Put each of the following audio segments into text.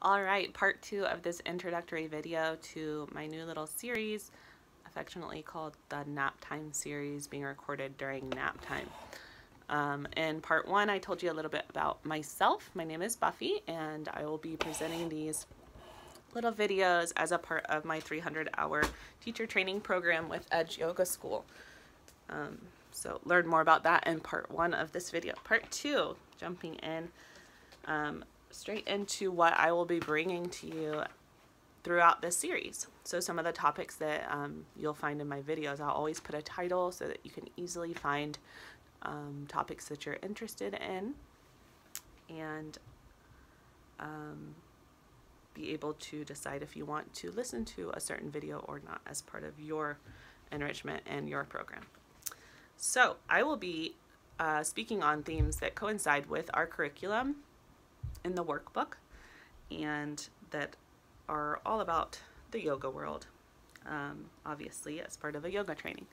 Alright, part 2 of this introductory video to my new little series, affectionately called the Naptime Series, being recorded during nap time. In part 1, I told you a little bit about myself. My name is Buffy, and I will be presenting these little videos as a part of my 300-hour teacher training program with Edge Yoga School. So learn more about that in part 1 of this video. Part 2, jumping in straight into what I will be bringing to you throughout this series. So some of the topics that you'll find in my videos, I'll always put a title so that you can easily find topics that you're interested in and be able to decide if you want to listen to a certain video or not as part of your enrichment and your program. So I will be speaking on themes that coincide with our curriculum in the workbook and that are all about the yoga world, obviously as part of a yoga training.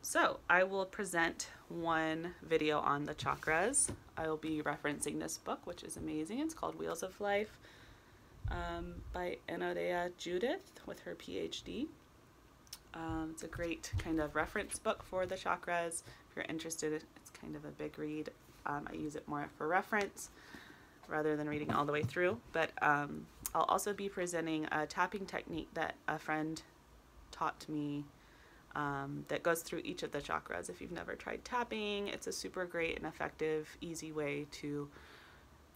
So I will present one video on the chakras. I will be referencing this book, which is amazing. It's called Wheels of Life by Anodea Judith with her PhD. It's a great kind of reference book for the chakras. If you're interested, it's kind of a big read. I use it more for reference rather than reading all the way through, but I'll also be presenting a tapping technique that a friend taught me that goes through each of the chakras. If you've never tried tapping, it's a super great and effective, easy way to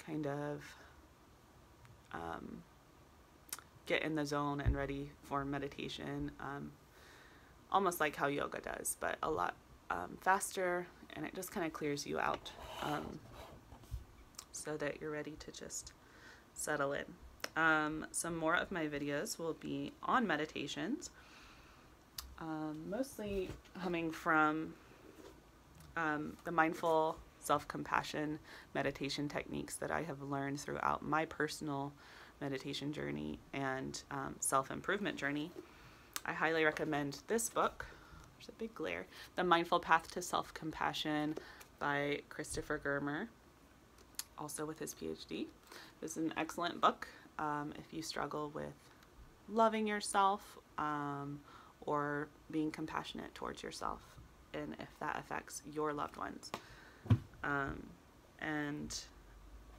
kind of get in the zone and ready for meditation, almost like how yoga does, but a lot faster, and it just kind of clears you out so that you're ready to just settle in. Some more of my videos will be on meditations, mostly coming from the mindful self-compassion meditation techniques that I have learned throughout my personal meditation journey and self-improvement journey. I highly recommend this book. There's a big glare. The Mindful Path to Self-Compassion by Christopher Germer, also with his PhD. This is an excellent book if you struggle with loving yourself or being compassionate towards yourself, and if that affects your loved ones. And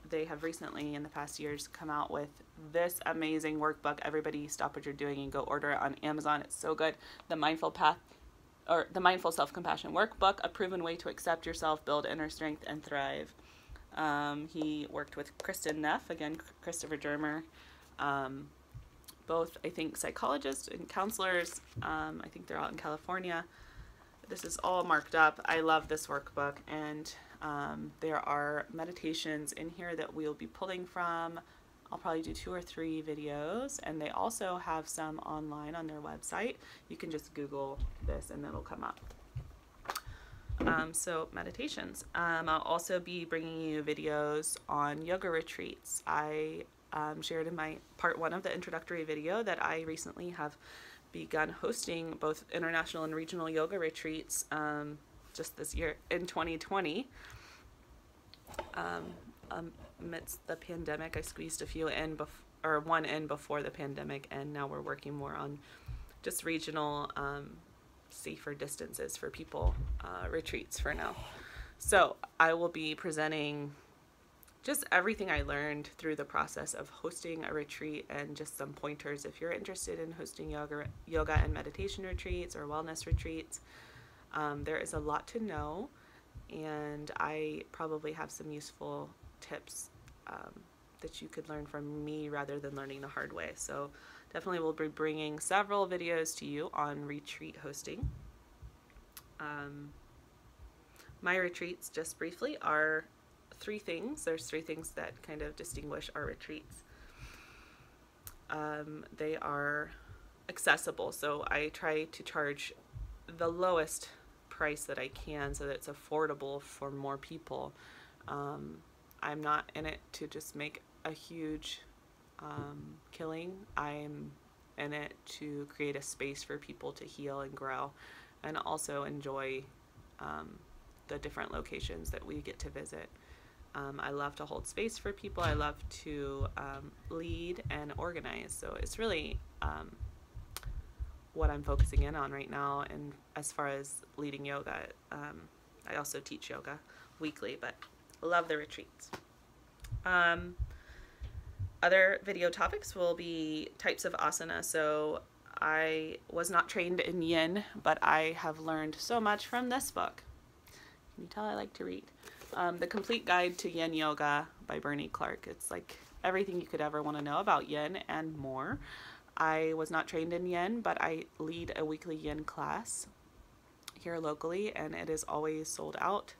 they have recently, in the past years, come out with this amazing workbook. Everybody stop what you're doing and go order it on Amazon. It's so good. The Mindful Path, or the Mindful Self-Compassion Workbook, a proven way to accept yourself, build inner strength, and thrive. He worked with Kristen Neff, again, Christopher Germer, both, I think, psychologists and counselors. I think they're out in California. This is all marked up. I love this workbook, and there are meditations in here that we'll be pulling from. I'll probably do 2 or 3 videos, and they also have some online on their website. You can just Google this and it'll come up. So meditations. I'll also be bringing you videos on yoga retreats. I shared in my part 1 of the introductory video that I recently have begun hosting both international and regional yoga retreats just this year in 2020. Amidst the pandemic, I squeezed a few in, one in before the pandemic, and now we're working more on just regional safer distances for people retreats for now. So I will be presenting just everything I learned through the process of hosting a retreat and just some pointers if you're interested in hosting yoga and meditation retreats or wellness retreats. There is a lot to know, and I probably have some useful tips that you could learn from me rather than learning the hard way. So definitely we'll be bringing several videos to you on retreat hosting. My retreats, just briefly, are 3 things. There's 3 things that kind of distinguish our retreats. They are accessible, so I try to charge the lowest price that I can so that it's affordable for more people. I'm not in it to just make a huge killing. I'm in it to create a space for people to heal and grow, and also enjoy the different locations that we get to visit. I love to hold space for people. I love to lead and organize. So it's really what I'm focusing in on right now. And as far as leading yoga, I also teach yoga weekly, but love the retreats. Other video topics will be types of asana. So I was not trained in yin, but I have learned so much from this book. Can you tell I like to read? The Complete Guide to Yin Yoga by Bernie Clark. It's like everything you could ever want to know about yin and more. I was not trained in yin, but I lead a weekly yin class here locally, and it is always sold out,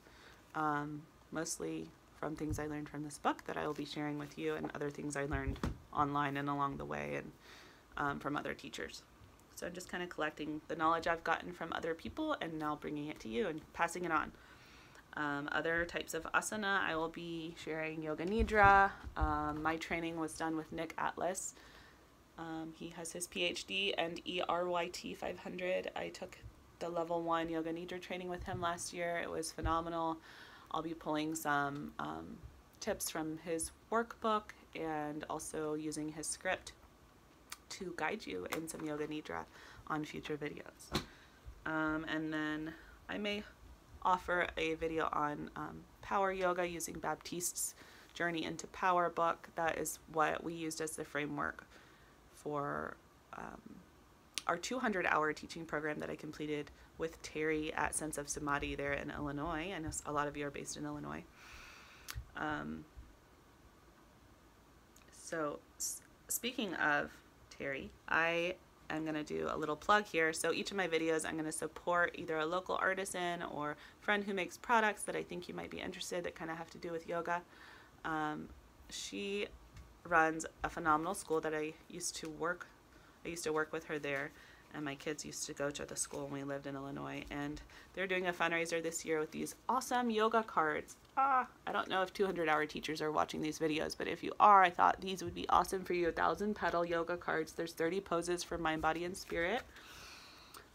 mostly from things I learned from this book that I will be sharing with you, and other things I learned online and along the way, and from other teachers. So I'm just kind of collecting the knowledge I've gotten from other people and now bringing it to you and passing it on. Other types of asana, I will be sharing Yoga Nidra. My training was done with Nick Atlas. He has his PhD and ERYT 500. I took the level 1 Yoga Nidra training with him last year. It was phenomenal. I'll be pulling some tips from his workbook and also using his script to guide you in some Yoga Nidra on future videos. And then I may offer a video on power yoga using Baptiste's Journey into Power book. That is what we used as the framework for our 200-hour teaching program that I completed with Terry at Sense of Samadhi there in Illinois. I know a lot of you are based in Illinois. So speaking of Terry, I am going to do a little plug here. So each of my videos I'm going to support either a local artisan or friend who makes products that I think you might be interested that kind of have to do with yoga. She runs a phenomenal school that I used to work with her there, and my kids used to go to the school when we lived in Illinois, and they're doing a fundraiser this year with these awesome yoga cards. I don't know if 200-hour teachers are watching these videos, but if you are, I thought these would be awesome for you. 1,000-petal yoga cards. There's 30 poses for mind, body, and spirit.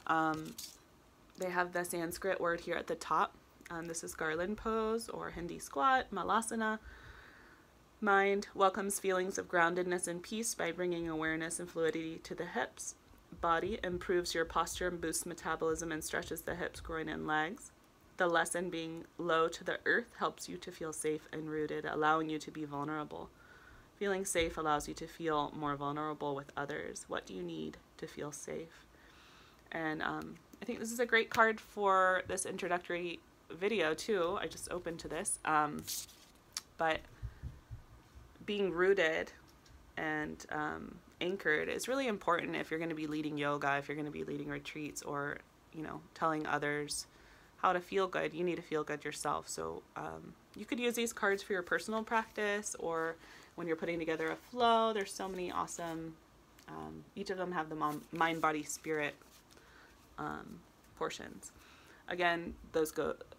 They have the Sanskrit word here at the top. This is garland pose or Hindi squat, malasana. Mind welcomes feelings of groundedness and peace by bringing awareness and fluidity to the hips. Body improves your posture and boosts metabolism and stretches the hips, groin, and legs. The lesson, being low to the earth, helps you to feel safe and rooted, allowing you to be vulnerable. Feeling safe allows you to feel more vulnerable with others. What do you need to feel safe? And I think this is a great card for this introductory video too. I just opened to this. But being rooted and anchored is really important if you're going to be leading yoga, if you're going to be leading retreats, or, you know, telling others how to feel good. You need to feel good yourself. So you could use these cards for your personal practice or when you're putting together a flow. There's so many awesome, each of them have the mind, body, spirit portions. Again,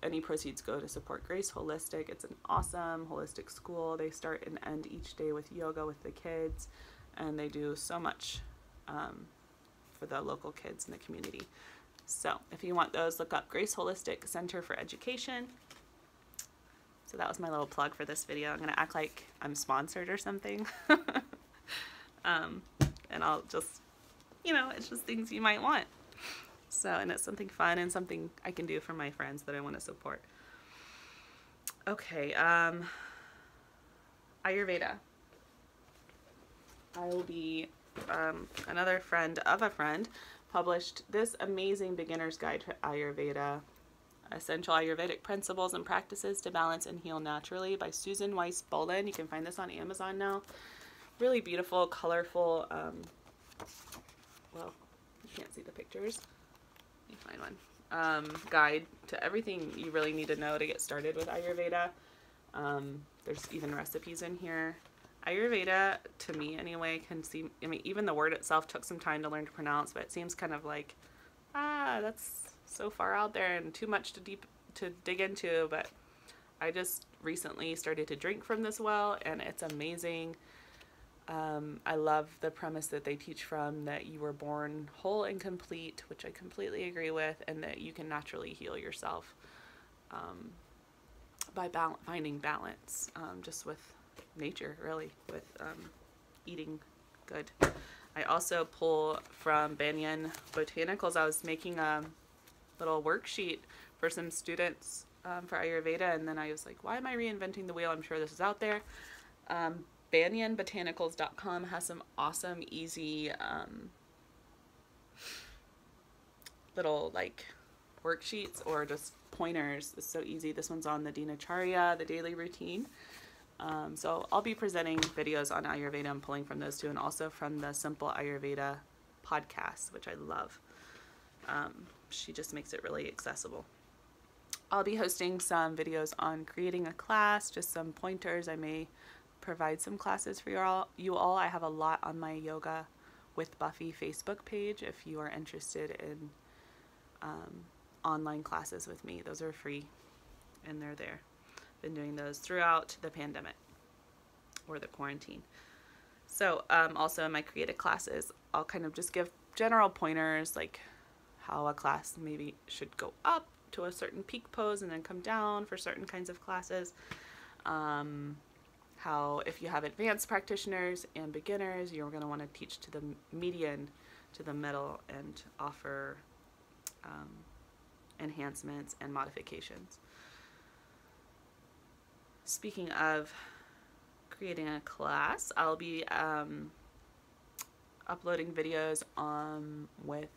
any proceeds go to support Grace Holistic. It's an awesome holistic school. They start and end each day with yoga with the kids, and they do so much for the local kids in the community. So if you want those, look up Grace Holistic Center for Education. So that was my little plug for this video. I'm going to act like I'm sponsored or something. And I'll just, you know, it's just things you might want. So, and it's something fun and something I can do for my friends that I want to support. Okay, Ayurveda. I will be, another friend of a friend published this amazing beginner's guide to Ayurveda, Essential Ayurvedic Principles and Practices to Balance and Heal Naturally by Susan Weiss Bolin. You can find this on Amazon now. Really beautiful, colorful, well, you can't see the pictures. Let me find one. Guide to everything you really need to know to get started with Ayurveda. There's even recipes in here. Ayurveda, to me anyway, can seem, I mean, even the word itself took some time to learn to pronounce, but it seems kind of like, that's so far out there and too much to dig into. But I just recently started to drink from this well, and it's amazing. I love the premise that they teach from, that you were born whole and complete, which I completely agree with, and that you can naturally heal yourself by finding balance, just with nature, really, with eating good. I also pull from Banyan Botanicals. I was making a little worksheet for some students for Ayurveda, and then I was like, why am I reinventing the wheel? I'm sure this is out there. BanyanBotanicals.com has some awesome, easy little like worksheets or just pointers. It's so easy. This one's on the Dinacharya, the daily routine. So I'll be presenting videos on Ayurveda and pulling from those two, and also from the Simple Ayurveda podcast, which I love. She just makes it really accessible. I'll be hosting some videos on creating a class, just some pointers. I may provide some classes for you all. I have a lot on my Yoga with Buffy Facebook page if you are interested in online classes with me. Those are free and they're there. Been doing those throughout the pandemic or the quarantine. So also in my creative classes, I'll kind of just give general pointers like how a class maybe should go up to a certain peak pose and then come down for certain kinds of classes. How if you have advanced practitioners and beginners, you're going to want to teach to the median, to the middle, and offer enhancements and modifications. Speaking of creating a class, I'll be uploading videos with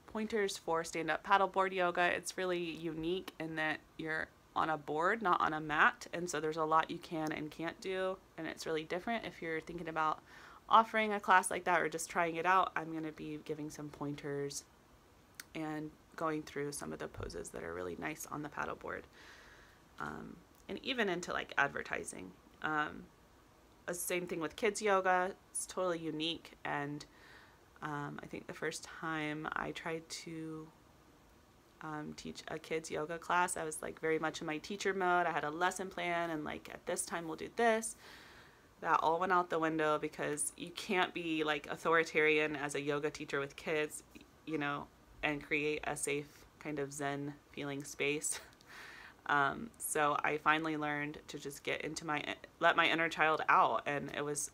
pointers for stand-up paddleboard yoga. It's really unique in that you're on a board, not on a mat, and so there's a lot you can and can't do, and it's really different. If you're thinking about offering a class like that or just trying it out, I'm going to be giving some pointers and going through some of the poses that are really nice on the paddleboard. And even into like advertising. Same thing with kids yoga. It's totally unique, and I think the first time I tried to teach a kids yoga class, I was like very much in my teacher mode. I had a lesson plan and like at this time we'll do this. That all went out the window because you can't be like authoritarian as a yoga teacher with kids, you know, and create a safe kind of Zen feeling space. So I finally learned to just get into let my inner child out, and it was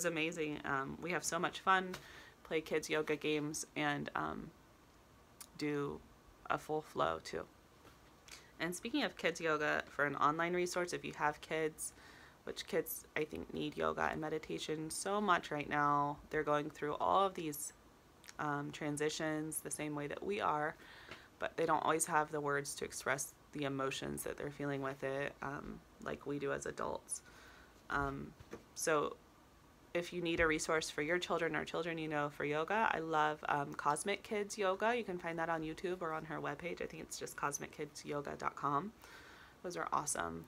amazing. We have so much fun, play kids yoga games, and do a full flow too. And speaking of kids yoga, for an online resource, if you have kids, which kids I think need yoga and meditation so much right now, they're going through all of these transitions the same way that we are, but they don't always have the words to express the emotions that they're feeling with it, like we do as adults. So if you need a resource for your children or children you know for yoga, I love Cosmic Kids Yoga. You can find that on YouTube or on her webpage. I think it's just cosmickidsyoga.com. Those are awesome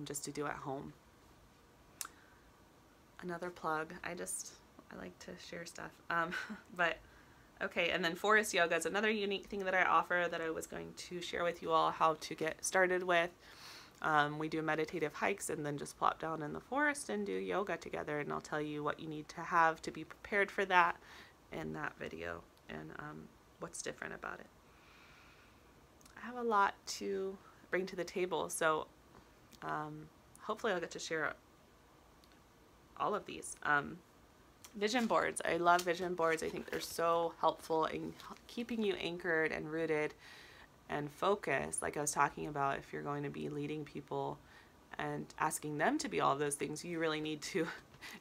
just to do at home. Another plug. I like to share stuff. But okay, and then forest yoga is another unique thing that I offer that I was going to share with you all how to get started with. We do meditative hikes and then just plop down in the forest and do yoga together, and I'll tell you what you need to have to be prepared for that in that video and what's different about it. I have a lot to bring to the table, so hopefully I'll get to share all of these. Vision boards. I love vision boards. I think they're so helpful in keeping you anchored and rooted and focused. Like I was talking about, if you're going to be leading people and asking them to be all of those things, you really need to,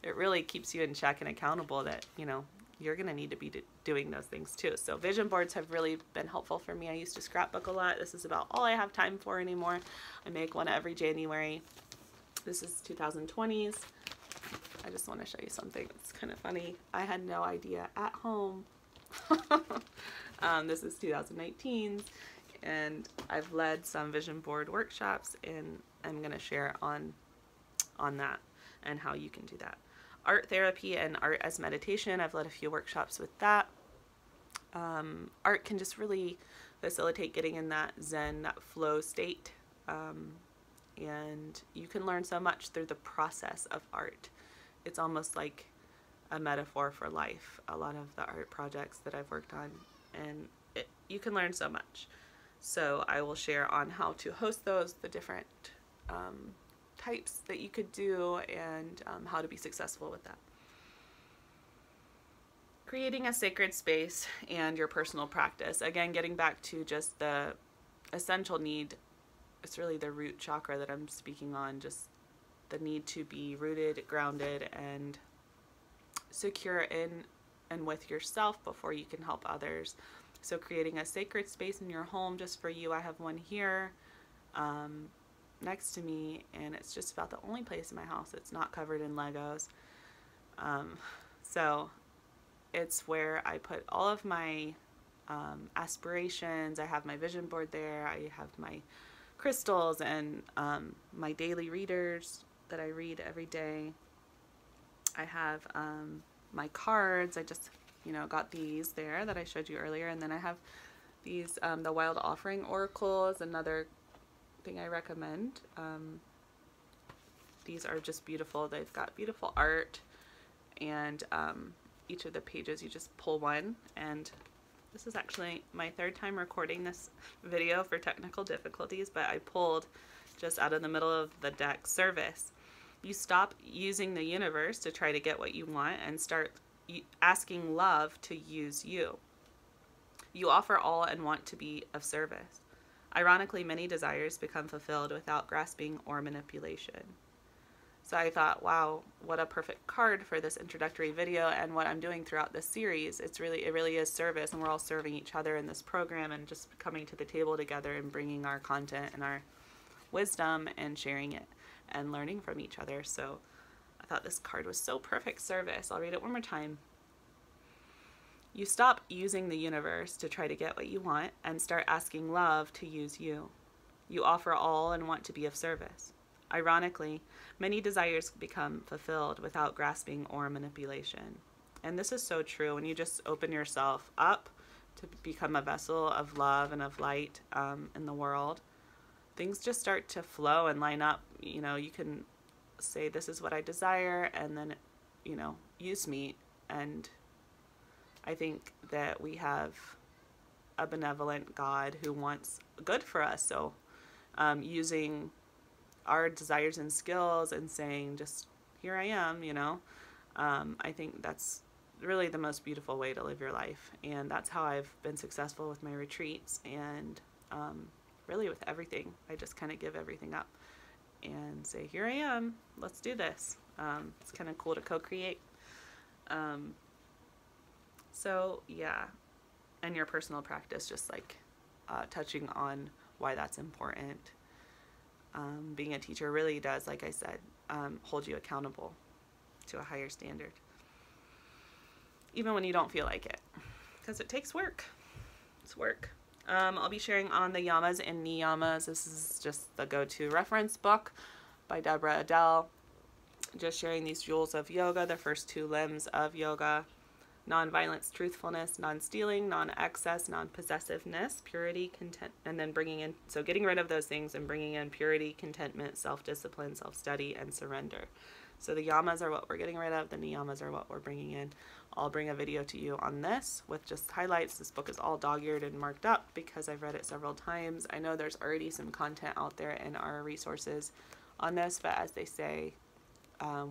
it really keeps you in check and accountable that, you know, you're going to need to be doing those things too. So vision boards have really been helpful for me. I used to scrapbook a lot. This is about all I have time for anymore. I make one every January. This is 2020s. I just want to show you something. It's kind of funny. I had no idea at home. This is 2019, and I've led some vision board workshops, and I'm going to share on that and how you can do that. Art therapy and art as meditation. I've led a few workshops with that. Art can just really facilitate getting in that Zen, that flow state, and you can learn so much through the process of art. It's almost like a metaphor for life, a lot of the art projects that I've worked on, and you can learn so much. So I will share on how to host those, the different types that you could do, and how to be successful with that. Creating a sacred space and your personal practice. Again, getting back to just the essential need. It's really the root chakra that I'm speaking on, just the need to be rooted, grounded, and secure in and with yourself before you can help others. So creating a sacred space in your home just for you. I have one here next to me, and it's just about the only place in my house that's not covered in Legos. So it's where I put all of my aspirations. I have my vision board there. I have my crystals and my daily readers that I read every day. I have my cards. I just, got these there that I showed you earlier. And then I have these, the Wild Offering Oracles, another thing I recommend. These are just beautiful. They've got beautiful art, and each of the pages, you just pull one. And this is actually my third time recording this video for technical difficulties, but I pulled just out of the middle of the deck, service. You stop using the universe to try to get what you want and start asking love to use you. You offer all and want to be of service. Ironically, many desires become fulfilled without grasping or manipulation. So I thought, wow, what a perfect card for this introductory video and what I'm doing throughout this series. It really is service, and we're all serving each other in this program and just coming to the table together and bringing our content and our wisdom and sharing it and learning from each other. So I thought this card was so perfect service. I'll read it one more time. You stop using the universe to try to get what you want and start asking love to use you. You offer all and want to be of service. Ironically, many desires become fulfilled without grasping or manipulation. And this is so true. When you just open yourself up to become a vessel of love and of light in the world, things just start to flow and line up. You can say, this is what I desire, and then, use me. And I think that we have a benevolent God who wants good for us. So using our desires and skills and saying, just here I am, I think that's really the most beautiful way to live your life. And that's how I've been successful with my retreats, and really with everything. I just kind of give everything up and say, here I am, let's do this. It's kind of cool to co-create. So yeah, and your personal practice, just like touching on why that's important. Being a teacher really does, like I said, hold you accountable to a higher standard, even when you don't feel like it, because it takes work. It's work. I'll be sharing on the yamas and niyamas. This is just the go-to reference book by Deborah Adele. Just sharing these jewels of yoga, the first two limbs of yoga: non-violence, truthfulness, non-stealing, non-excess, non-possessiveness, purity, content, and then bringing in, so getting rid of those things and bringing in purity, contentment, self-discipline, self-study, and surrender. So the yamas are what we're getting rid of, the niyamas are what we're bringing in. I'll bring a video to you on this with just highlights. This book is all dog-eared and marked up because I've read it several times. I know there's already some content out there in our resources on this, but as they say,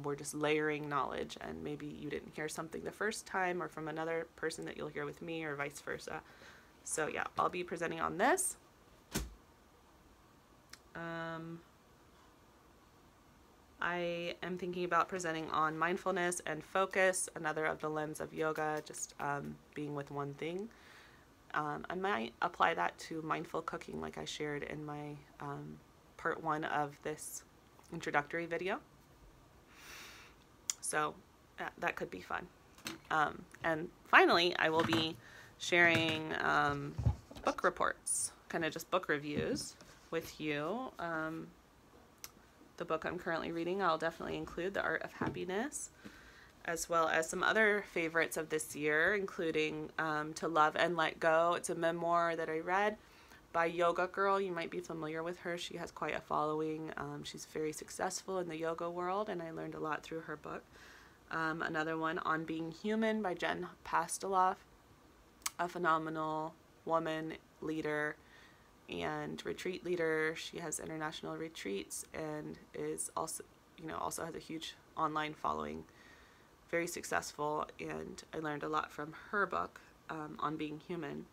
we're just layering knowledge, and maybe you didn't hear something the first time or from another person that you'll hear with me, or vice versa. So yeah, I'll be presenting on this. I am thinking about presenting on mindfulness and focus, another of the limbs of yoga, just being with one thing. I might apply that to mindful cooking like I shared in my part 1 of this introductory video. So that could be fun. And finally, I will be sharing book reports, kind of just book reviews with you. The book I'm currently reading, I'll definitely include, The Art of Happiness, as well as some other favorites of this year, including To Love and Let Go. It's a memoir that I read by Yoga Girl. You might be familiar with her. She has quite a following. She's very successful in the yoga world, and I learned a lot through her book. Another one, On Being Human by Jen Pastiloff, a phenomenal woman, leader, and retreat leader. She has international retreats and is also, also has a huge online following, very successful, and I learned a lot from her book on being human.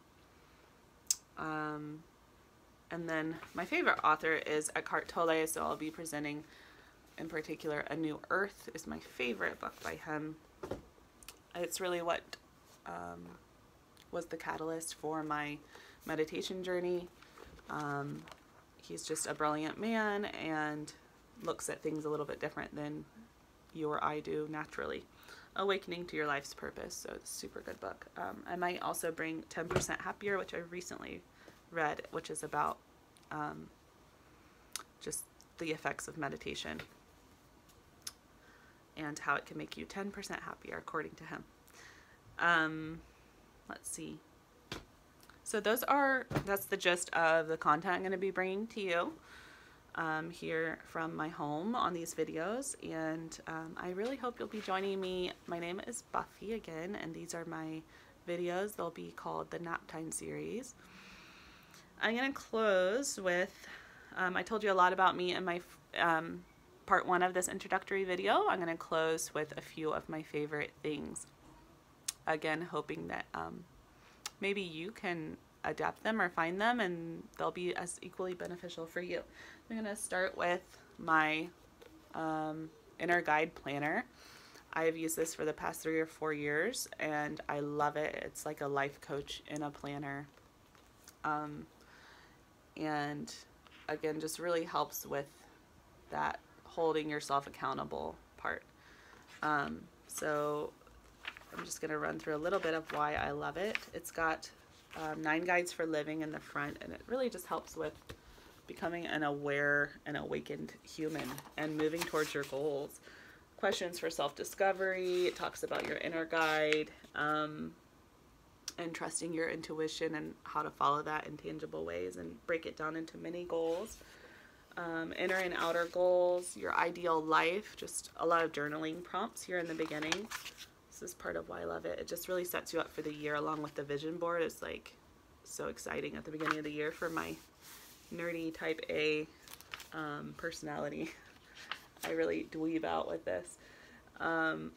And then my favorite author is Eckhart Tolle, so I'll be presenting in particular A New Earth is my favorite book by him. It's really what was the catalyst for my meditation journey. He's just a brilliant man and looks at things a little bit different than you or I do naturally. Awakening to Your Life's Purpose, so it's a super good book. I might also bring 10% Happier, which I recently read, which is about just the effects of meditation and how it can make you 10% happier, according to him. Let's see. So that's the gist of the content I'm going to be bringing to you here from my home on these videos, and I really hope you'll be joining me. My name is Buffy again, and these are my videos. They'll be called the Naptime Series. I'm going to close with, I told you a lot about me in my part 1 of this introductory video. I'm going to close with a few of my favorite things. Again, hoping that maybe you can adapt them or find them and they'll be as equally beneficial for you. I'm going to start with my inner guide planner. I have used this for the past 3 or 4 years and I love it. It's like a life coach in a planner. And again, just really helps with that holding yourself accountable part. So I'm just going to run through a little bit of why I love it. It's got 9 guides for living in the front, and it really just helps with becoming an aware and awakened human and moving towards your goals. Questions for self-discovery. It talks about your inner guide and trusting your intuition and how to follow that in tangible ways and break it down into mini goals. Inner and outer goals, your ideal life, just a lot of journaling prompts here in the beginning. This is part of why I love it. It just really sets you up for the year along with the vision board. It's like so exciting at the beginning of the year for my nerdy type A personality. I really dweeb out with this.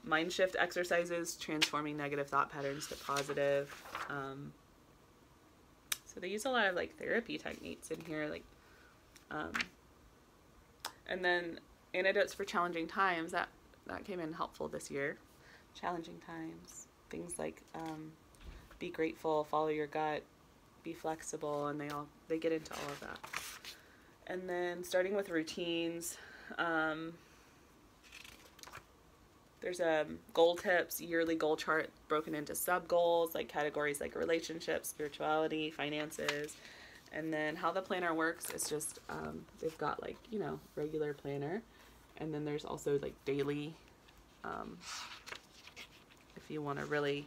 Mind shift exercises, transforming negative thought patterns to positive. So they use a lot of like therapy techniques in here, like and then antidotes for challenging times. That came in helpful this year. Challenging times, things like be grateful, follow your gut, be flexible, and they get into all of that. And then starting with routines, there's a goal tips, yearly goal chart broken into sub goals, like categories like relationships, spirituality, finances. And then how the planner works is just they've got like, regular planner, and then there's also like daily, if you want to really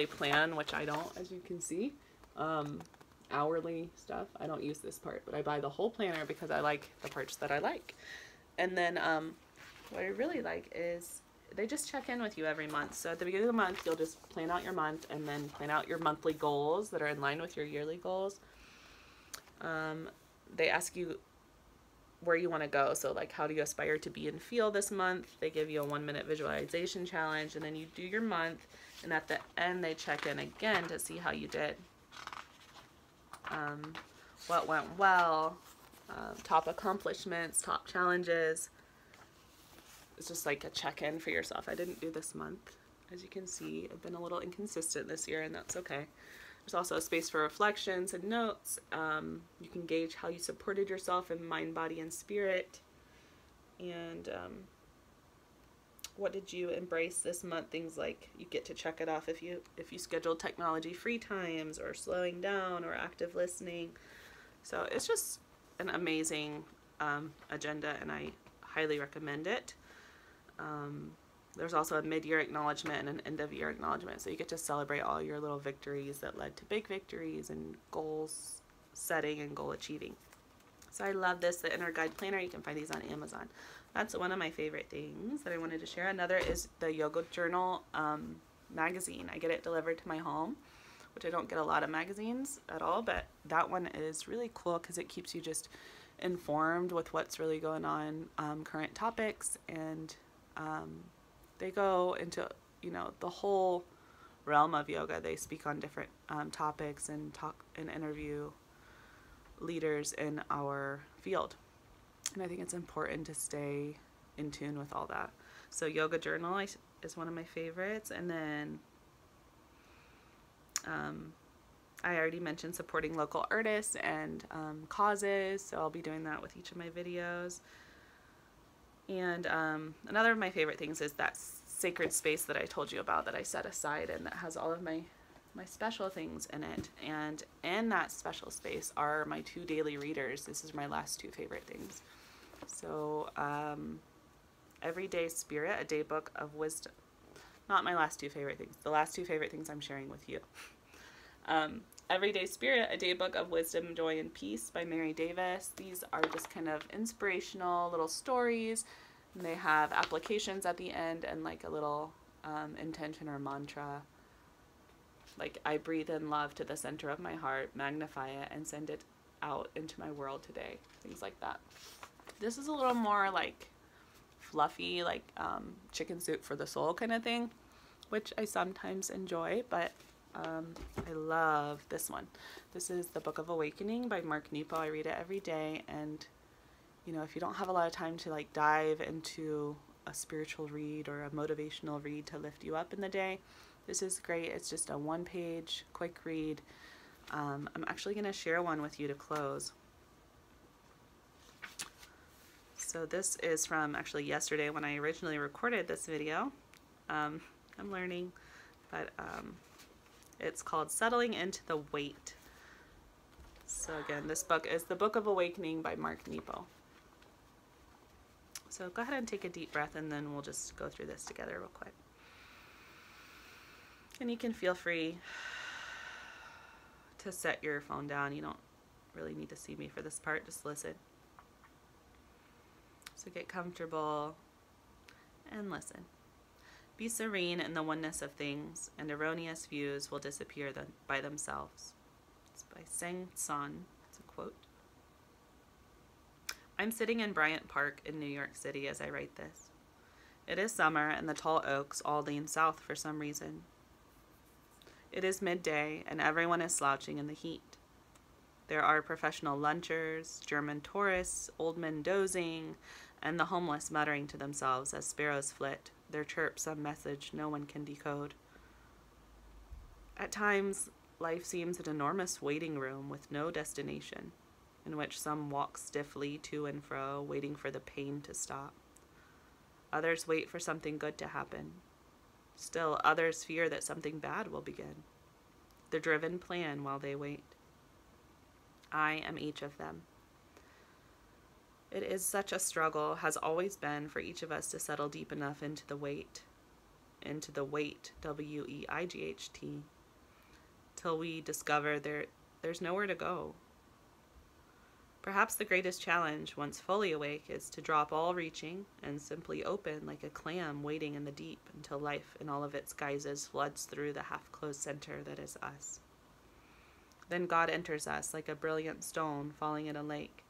plan, which I don't, as you can see, hourly stuff. I don't use this part, but I buy the whole planner because I like the parts that I like. And then what I really like is they just check in with you every month. So at the beginning of the month, you'll just plan out your month and then plan out your monthly goals that are in line with your yearly goals. They ask you where you want to go. So like, how do you aspire to be and feel this month? They give you a 1-minute visualization challenge, and then you do your month, and at the end they check in again to see how you did. What went well, top accomplishments, top challenges. It's just like a check-in for yourself. I didn't do this month. As you can see, I've been a little inconsistent this year, and that's okay. There's also a space for reflections and notes. You can gauge how you supported yourself in mind, body, and spirit. And what did you embrace this month? Things like you get to check it off if you schedule technology-free times, or slowing down, or active listening. So it's just an amazing agenda, and I highly recommend it. There's also a mid-year acknowledgement and an end-of-year acknowledgement, so you get to celebrate all your little victories that led to big victories and goals setting and goal achieving. So I love this, the Inner Guide Planner. You can find these on Amazon. That's one of my favorite things that I wanted to share. Another is the Yoga Journal magazine. I get it delivered to my home which I don't get a lot of magazines at all, but that one is really cool because it keeps you just informed with what's really going on, current topics, and they go into, you know, the whole realm of yoga. They speak on different topics and talk and interview leaders in our field. And I think it's important to stay in tune with all that. So Yoga Journal is one of my favorites. And then I already mentioned supporting local artists and causes, so I'll be doing that with each of my videos. And another of my favorite things is that sacred space that I told you about that I set aside and that has all of my special things in it. And in that special space are my 2 daily readers. This is my last 2 favorite things. So Everyday Spirit, a day book of wisdom. Not my last 2 favorite things. The last 2 favorite things I'm sharing with you. Everyday Spirit, a day book of wisdom, joy, and peace by Mary Davis. These are just kind of inspirational little stories. And they have applications at the end and like a little intention or mantra. Like, I breathe in love to the center of my heart, magnify it, and send it out into my world today. Things like that. This is a little more like fluffy, like chicken soup for the soul kind of thing, which I sometimes enjoy, but I love this one. This is The Book of Awakening by Mark Nepo. I read it every day, and you know, if you don't have a lot of time to like dive into a spiritual read or a motivational read to lift you up in the day, this is great. It's just a 1-page quick read. I'm actually going to share one with you to close. So this is from actually yesterday when I originally recorded this video. I'm learning, but it's called Settling into the Weight. So again, this book is The Book of Awakening by Mark Nepo. So go ahead and take a deep breath, and then we'll just go through this together real quick. And you can feel free to set your phone down. You don't really need to see me for this part, just listen. So get comfortable and listen. Be serene in the oneness of things, and erroneous views will disappear by themselves. It's by Seng San. It's a quote. I'm sitting in Bryant Park in New York City as I write this. It is summer, and the tall oaks all lean south for some reason. It is midday, and everyone is slouching in the heat. There are professional lunchers, German tourists, old men dozing, and the homeless muttering to themselves as sparrows flit, their chirp some message no one can decode. At times, life seems an enormous waiting room with no destination, in which some walk stiffly to and fro, waiting for the pain to stop. Others wait for something good to happen. Still, others fear that something bad will begin. The driven plan while they wait. I am each of them. It is such a struggle, has always been, for each of us to settle deep enough into the weight, W-E-I-G-H-T, till we discover there's nowhere to go. Perhaps the greatest challenge, once fully awake, is to drop all reaching and simply open like a clam waiting in the deep until life in all of its guises floods through the half-closed center that is us. Then God enters us like a brilliant stone falling in a lake,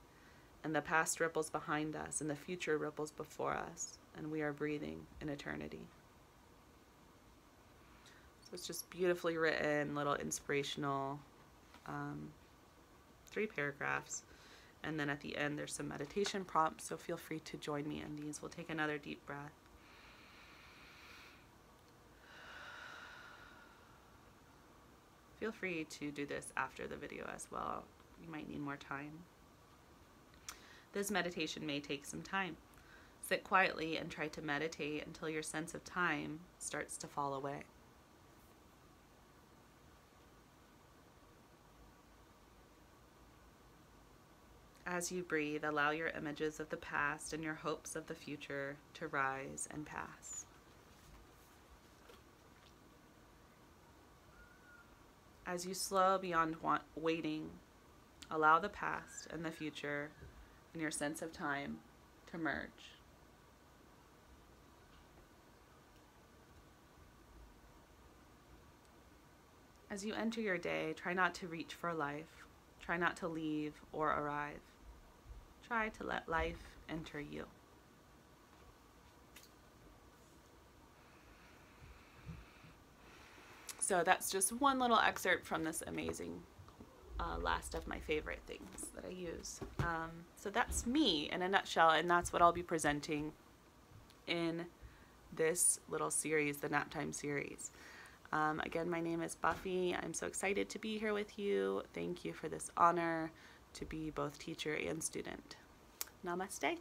and the past ripples behind us and the future ripples before us, and we are breathing in eternity. So it's just beautifully written, little inspirational 3 paragraphs. And then at the end, there's some meditation prompts, so feel free to join me in these. We'll take another deep breath. Feel free to do this after the video as well. You might need more time. This meditation may take some time. Sit quietly and try to meditate until your sense of time starts to fall away. As you breathe, allow your images of the past and your hopes of the future to rise and pass. As you slow beyond waiting, allow the past and the future and your sense of time to merge. As you enter your day, try not to reach for life. Try not to leave or arrive. Try to let life enter you. So that's just one little excerpt from this amazing last of my favorite things that I use. So that's me in a nutshell, and that's what I'll be presenting in this little series, the Naptime Series. Again, my name is Buffy. I'm so excited to be here with you. Thank you for this honor to be both teacher and student. Namaste.